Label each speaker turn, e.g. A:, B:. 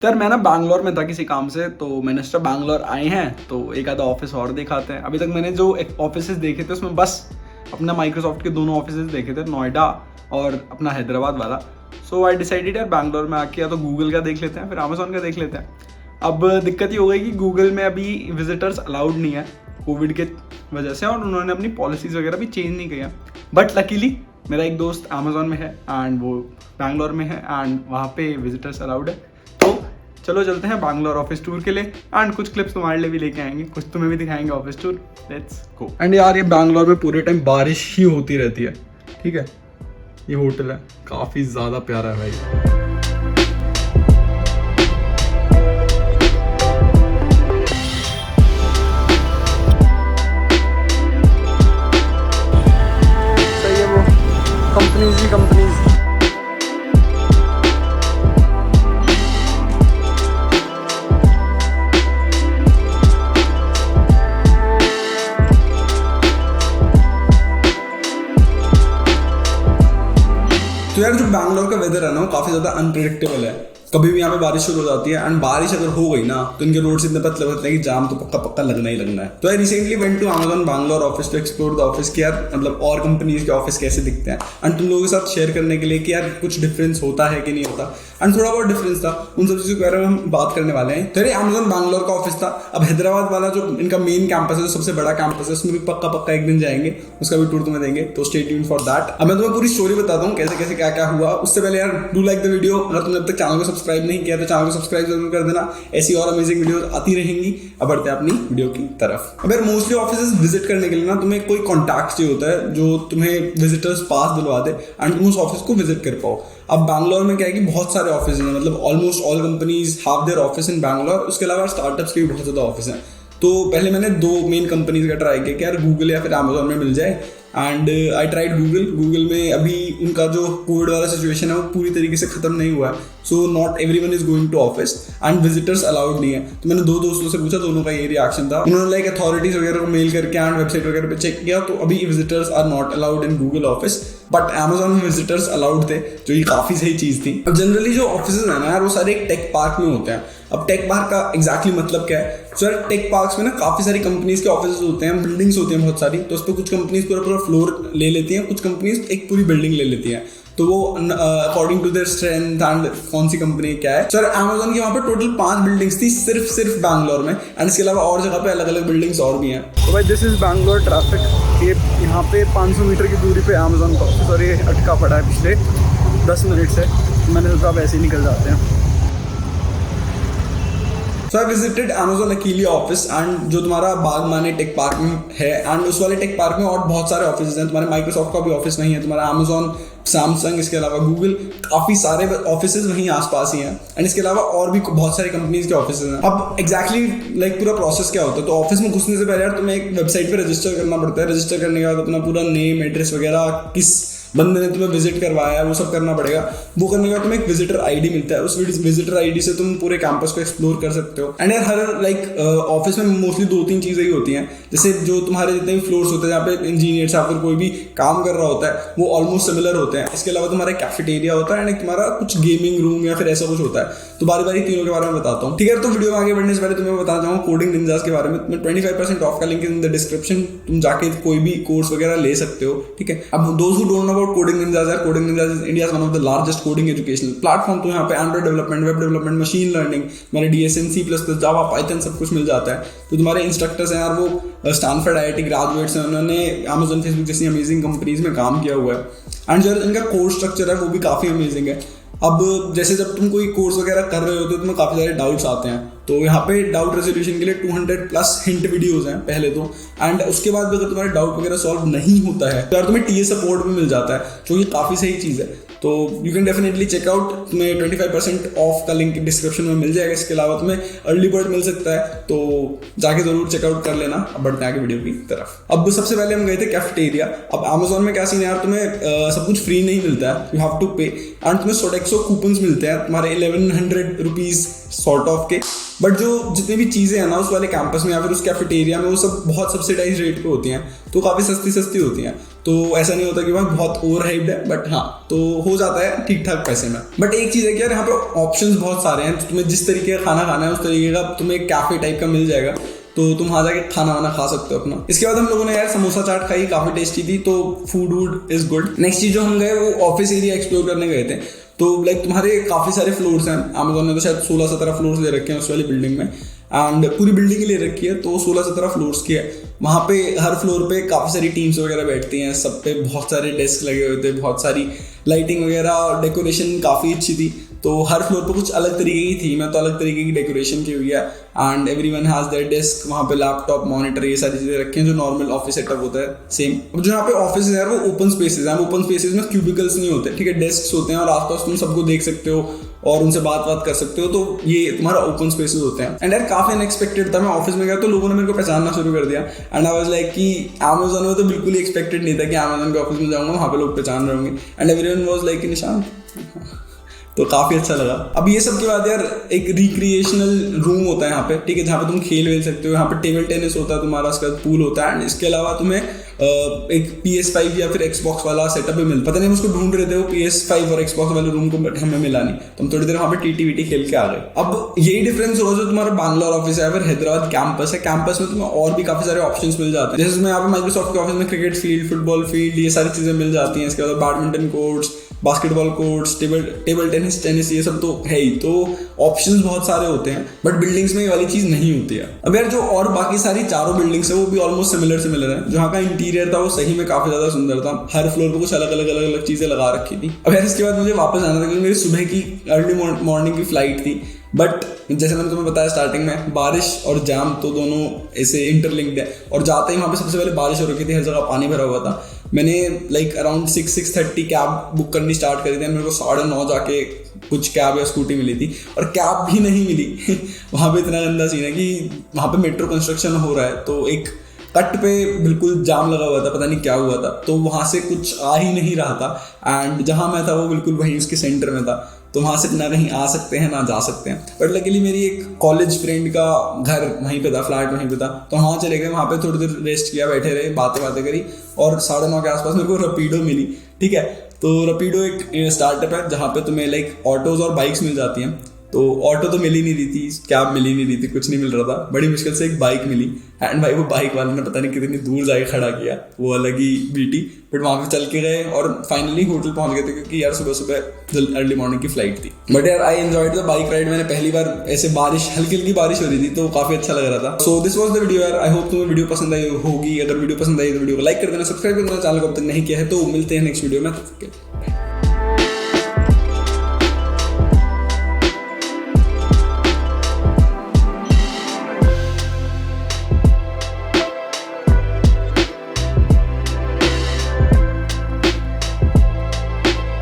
A: तो यार मैं ना बैंगलोर में था किसी काम से, तो मैंने सोचा बैंगलोर आए हैं तो एक आधा ऑफिस और दिखाते हैं। अभी तक मैंने जो ऑफिस देखे थे उसमें बस अपना माइक्रोसॉफ्ट के दोनों ऑफिस देखे थे, नोएडा और अपना हैदराबाद वाला। सो आई डिसाइडेड यार बैंगलोर में आके या तो गूगल का देख लेते हैं फिर अमेजोन का देख लेते हैं। अब दिक्कत ये हो गई कि गूगल में अभी विजिटर्स अलाउड नहीं है कोविड के वजह से, और उन्होंने अपनी पॉलिसीज़ वगैरह भी चेंज नहीं किया। बट लकीली मेरा एक दोस्त अमेजोन में है एंड वो बैंगलोर में है एंड वहाँ पे विजिटर्स अलाउड है। तो चलो चलते हैं बैंगलोर ऑफिस टूर के लिए एंड कुछ क्लिप्स तुम्हारे लिए भी लेके आएंगे, कुछ तुम्हें भी दिखाएंगे office tour. Let's go. And यार ये बैंगलोर में पूरे टाइम बारिश ही होती रहती है, ठीक है। ये होटल है, काफ़ी ज़्यादा प्यारा है भाई। कंपनीज ही कंपनीज। तो यार जो बैंगलोर का वेदर है ना वो काफ़ी ज़्यादा अनप्रिडिक्टेबल है। कभी भी यहाँ पे बारिश शुरू हो जाती है एंड बारिश अगर हो गई ना तो इनके रोड इतने पतले पतले हैं कि जाम तो पक्का पक्का लगना ही लगना है। तो I recently went to Amazon Bangalore office to explore the office कि यार मतलब और कंपनीज के ऑफिस कैसे दिखते हैं एंड तुम लोगों के साथ शेयर करने के लिए कि यार कुछ डिफरेंस होता है कि नहीं होता। एंड थोड़ा बहुत डिफरेंस था, उन सब चीज़ों के बारे में हम बात करने वाले हैं। तो अमेजोन बैंगलोर का ऑफिस था। अब हैदराबाद वाला जो इनका मेन कैंपस है, जो सबसे बड़ा कैंपस है, उसमें भी पक्का पक्का एक दिन जाएंगे, उसका भी टूर तुम्हें देंगे। तो स्टे ट्यून्ड फॉर दैट। अब मैं तुम्हें पूरी स्टोरी बताता हूँ कैसे कैसे क्या क्या हुआ। उससे पहले यार डू लाइक द वीडियो। अगर तुमने अब तक चैनल को सब्सक्राइब नहीं किया तो चैनल को सब्सक्राइब जरूर कर देना, ऐसी और अमेजिंग वीडियोस आती रहेंगी। अब बढ़ते हैं अपनी वीडियो की तरफ। अब यार मोस्टली ऑफिसेज विजिट करने के लिए ना तुम्हें कोई कॉन्टैक्ट चाहिए होता है जो तुम्हें विजिटर्स पास दिलवा दे एंड तुम उस ऑफिस को विजिट कर पाओ। अब बैंगलोर में क्या है कि बहुत सारे ऑफिस हैं, मतलब almost all companies have their office in Bangalore. उसके अलावा स्टार्टअप्स के भी बहुत ज़्यादा ऑफिस हैं। तो पहले मैंने दो मेन कंपनीज का ट्राई किया कि यार गूगल या फिर अमेजोन में मिल जाए एंड आई ट्राइड गूगल में अभी उनका जो कोविड वाला सिचुएशन है वो पूरी तरीके से खत्म नहीं हुआ है। So not everyone is going to office and visitors allowed नहीं है। तो मैंने दो दोस्तों से पूछा, दोनों का ये रिएक्शन था। उन्होंने लाइक अथॉरिटीज वगैरह को मेल करके एंड वेबसाइट वगैरह पे चेक किया तो अभी visitors are not allowed in Google office, but Amazon में विजिटर्स अलाउड थे, जो ये काफ़ी सही चीज़ थी। अब जनरली जो ऑफिस है ना यार वो सारे एक टेक पार्क में होते हैं। अब टेक पार्क का एग्जैक्टली मतलब क्या है? सर टेक पार्क्स में ना काफ़ी सारी कंपनीज के ऑफिस होते हैं, बिल्डिंग्स होती हैं बहुत सारी। तो उस पर कुछ कंपनीज पूरा पूरा फ्लोर ले लेती हैं, कुछ कंपनीज एक पूरी बिल्डिंग ले लेती हैं। तो वो according to their strength and कौन सी कंपनी क्या है। सर अमेजोन की वहाँ पे टोटल 5 बिल्डिंग्स थी सिर्फ बैंगलोर में एंड इसके अलावा और जगह पे अलग अलग बिल्डिंग्स और भी हैं। तो भाई दिस इज बैंगलोर ट्रैफिक। ये यहाँ पे 500 मीटर की दूरी पे अमेजोन का ऑफिस और ये अटका पड़ा है पिछले 10 मिनट से। मैंने सोचा अब ऐसे ही निकल जाते हैं। So I visited Amazon अकेली ऑफिस एंड जो तुम्हारा बागमाने टेक पार्क में है एंड उस वाले टेक पार्क में और बहुत सारे ऑफिस हैं। तुम्हारे माइक्रोसॉफ्ट का भी ऑफिस नहीं है, तुम्हारा Amazon, सैमसंग, इसके अलावा गूगल, काफ़ी सारे ऑफिस वहीं आसपास ही हैं एंड इसके अलावा और भी बहुत सारी कंपनीज के ऑफिस हैं। अब एग्जैक्टली लाइक पूरा प्रोसेस क्या होता है? तो ऑफिस में घुसने से पहले यार तुम्हें एक वेबसाइट पे रजिस्टर करना पड़ता है। रजिस्टर करने के बाद अपना पूरा नेम, एड्रेस वगैरह, किस बंदे ने तुम्हें विजिट करवाया है वो सब करना पड़ेगा। वो करने के बाद तुम्हें एक विजिटर आईडी मिलता है। उस विजिटर आईडी से तुम पूरे कैंपस को एक्सप्लोर कर सकते हो। एंड यार हर लाइक ऑफिस में मोस्टली 2-3 चीज़ें ही होती हैं। जैसे जो तुम्हारे जितने भी फ्लोर्स होते हैं जहाँ पे इंजीनियर्स या फिर कोई भी काम कर रहा होता है वो ऑलमोस्ट सिमिलर होते हैं। इसके अलावा तुम्हारा कैफेटेरिया होता है एंड एक तुम्हारा कुछ गेमिंग रूम या फिर ऐसा कुछ होता है। तो बारी बारी तीनों के बारे में बताता हूँ, ठीक है। तो वीडियो में आगे बढ़ने से पहले तुम्हें बताना चाहूँगा कोडिंग निंजास के बारे में। तुम्हें 25% ऑफ का लिंक इन द डिस्क्रिप्शन, तुम जाके कोई भी कोर्स वगैरह ले सकते हो, ठीक है। अब दोस्त who don't know about coding ninjas, coding ninjas is India's one of the largest coding educational platform. तो यहाँ पे Android development, web development, machine learning, हमारे DSN, C++, जावा, पाइथन सब कुछ मिल जाता है। तो तुम्हारे इंस्ट्रक्टर्स हैं यार वो स्टैनफोर्ड IIT ग्रेजुएट्स हैं, उन्होंने अमेजन, फेसबुक जैसी अमेजिंग कंपनीज में काम किया हुआ है एंड जो इनका कोर्स स्ट्रक्चर है वो भी काफ़ी अमेजिंग है। अब जैसे जब तुम कोई कोर्स वगैरह कर रहे होते हो तो तुम्हें काफ़ी सारे डाउट्स आते हैं। तो यहाँ पे डाउट रेजोल्यूशन के लिए 200+ हिंट वीडियोस हैं पहले तो, एंड उसके बाद भी अगर तुम्हारे डाउट वगैरह सॉल्व नहीं होता है तो यार तुम्हें TA सपोर्ट भी मिल जाता है, जो कि काफ़ी सही चीज़ है। तो यू कैन डेफिनेटली चेकआउट। तुम्हें 25% ऑफ का लिंक डिस्क्रिप्शन में मिल जाएगा। इसके अलावा तुम्हें अर्ली बर्ड मिल सकता है, तो जाके जरूर चेकआउट कर लेना। अब बढ़ते हैं आगे वीडियो की तरफ। अब सबसे पहले हम गए थे कैफेटेरिया। अब अमेजोन में क्या सीन है यार, तुम्हें सब कुछ फ्री नहीं मिलता है, यू हैव टू पे एंड तुम्हें Sodexo कूपन्स मिलते हैं तुम्हारे 1100 रुपीज़ सॉर्ट ऑफ के। बट जो जितनी भी चीज़ें हैं ना उस वाले कैंपस में या फिर उस कैफेटेरिया में, वो सब बहुत सब्सिडाइज रेट पे होती हैं, तो काफ़ी सस्ती होती हैं। तो ऐसा नहीं होता कि वहाँ बहुत ओवर हाइप्ड है, बट हाँ तो हो जाता है ठीक ठाक पैसे में। बट एक चीज़ है कि यार यहाँ पे ऑप्शंस बहुत सारे हैं, तुम्हें जिस तरीके का खाना खाना है उस तरीके का तुम्हें एक कैफे टाइप का मिल जाएगा, तो तुम वहाँ जाके खाना वाना खा सकते हो अपना। इसके बाद हम लोगों ने यार समोसा चाट खाई, काफ़ी टेस्टी थी, तो food would is good. Next चीज़ जो हम गए वो ऑफिस एरिया एक्सप्लोर करने गए थे। तो लाइक तुम्हारे काफ़ी सारे फ्लोर्स हैं, अमेज़ॉन ने तो शायद 16-17 फ्लोर्स ले रखे हैं उस वाली बिल्डिंग में, एंड पूरी बिल्डिंग ही ले रखी है, तो 16-17 फ्लोर्स की है। वहाँ पे हर फ्लोर पे काफ़ी सारी टीम्स वगैरह बैठती हैं, सब पे बहुत सारे डेस्क लगे हुए थे, बहुत सारी लाइटिंग वगैरह, डेकोरेशन काफ़ी अच्छी थी। तो हर फ्लोर पे कुछ अलग तरीके की थी, मैं तो अलग तरीके की डेकोरेशन की हुई है, and everyone has their desk, वहाँ पे लैपटॉप, मॉनिटर, ये सारी चीज़ें रखी हैं जो नॉर्मल ऑफिस सेटअप होता है सेम। अब जो यहाँ पे ऑफिस है वो ओपन स्पेसेस हैं, ओपन स्पेसेस में क्यूबिकल्स नहीं होते, ठीक है, डेस्क होते हैं और आसपास तुम सबको देख सकते हो और उनसे बात कर सकते हो, तो ये तुम्हारा ओपन स्पेसेस होते हैं। एंड यार काफ़ी अनएक्सपेक्टेड था, मैं ऑफिस में गया तो लोगों ने मेरे को पहचानना शुरू कर दिया, एंड आई वाज लाइक कि अमेज़न में तो बिल्कुल ही एक्सपेक्टेड नहीं था कि अमेज़न के ऑफिस में जाऊँगा वहाँ पे लोग पहचान रहे होंगे, एंड एवरीवन वाज लाइक निशान, तो काफ़ी अच्छा लगा। अब ये सब के बाद यार एक रिक्रिएशनल रूम होता है यहाँ पे, ठीक है, जहाँ पे तुम खेल वेल सकते हो। यहाँ पे टेबल टेनिस होता है तुम्हारा, उसके बाद पूल होता है, एंड इसके अलावा तुम्हें एक PS5 या फिर Xbox वाला सेटअप भी मिलता, पता नहीं हम उसको ढूंढ रहे थे वो PS5 और Xbox वाले रूम को, बट हमें मिला नहीं, तो हम थोड़ी देर वहाँ पे TT खेल के आ गए। अब यही डिफरेंस होगा जो तुम्हारा बैंगलोर ऑफिस है या फिर हैदराबाद कैंपस है, कैंपस में तुम्हें और भी काफ़ी सारे ऑप्शंस मिल जाते हैं। जैसे तुम्हें यहाँ पे माइक्रोसॉफ्ट के ऑफिस में क्रिकेट फील्ड, फुटबॉल फील्ड, ये सारी चीज़ें मिल जाती हैं। इसके बाद badminton courts, basketball courts, table tennis ये सब तो है ही, तो ऑप्शंस बहुत सारे होते हैं, बट बिल्डिंग्स में ये वाली चीज़ नहीं होती है। अब यार जो और बाकी सारी चारों बिल्डिंग्स है वो भी ऑलमोस्ट सिमिलर है। जहाँ का इंटीरियर था वो सही में काफ़ी ज़्यादा सुंदर था, हर फ्लोर पे कुछ अलग चीज़ें लगा रखी थी। अब यार इसके बाद मुझे वापस आना था क्योंकि मेरी सुबह की अर्ली मॉर्निंग की फ्लाइट थी, बट जैसे मैंने तुम्हें बताया स्टार्टिंग में, बारिश और जाम तो दोनों ऐसे इंटरलिंक्ड है, और जाते ही वहाँ पे सबसे पहले बारिश हो रखी थी, हर जगह पानी भरा हुआ था। मैंने लाइक अराउंड 6-6:30 कैब बुक करनी स्टार्ट करी थी, मेरे को 9:30 जाके कुछ कैब या स्कूटी मिली थी, और कैब भी नहीं मिली वहाँ पे इतना गंदा सीन है कि वहाँ पे मेट्रो कंस्ट्रक्शन हो रहा है, तो एक कट पे बिल्कुल जाम लगा हुआ था, पता नहीं क्या हुआ था, तो वहाँ से कुछ आ ही नहीं रहा था, एंड जहाँ मैं था वो बिल्कुल वहीं उसके सेंटर में था, तो वहाँ से ना कहीं आ सकते हैं ना जा सकते हैं। बट लकीली मेरी एक कॉलेज फ्रेंड का घर वहीं पे था, फ्लैट वहीं पे था, तो वहाँ चले गए, वहाँ पे थोड़ी देर रेस्ट किया, बैठे रहे, बातें करी, और 9:30 के आसपास मेरे को रैपिडो मिली, ठीक है। तो रैपिडो एक स्टार्टअप है जहाँ पे तुम्हें लाइक ऑटोज और बाइक्स मिल जाती हैं। तो ऑटो तो मिल ही नहीं रही थी, कैब मिल ही नहीं रही थी, कुछ नहीं मिल रहा था, बड़ी मुश्किल से एक बाइक मिली, एंड भाई वो बाइक वाले ने पता नहीं कितनी दूर जाके खड़ा किया, वो अलग ही बीटी, बट वहाँ पे चल के गए और फाइनली होटल पहुँच गए थे, क्योंकि यार सुबह अर्ली मॉर्निंग की फ्लाइट थी। बट यार I enjoyed the bike ride. मैंने पहली बार ऐसे हल्की बारिश हो रही थी, तो काफी अच्छा लग रहा था। So this was the video यार, आई होप तुम्हें वीडियो पसंद आई होगी। अगर वीडियो पसंद आई तो वीडियो को लाइक कर देना, सब्सक्राइब कर देना चैनल को अब तक नहीं किया है, तो मिलते हैं नेक्स्ट वीडियो में।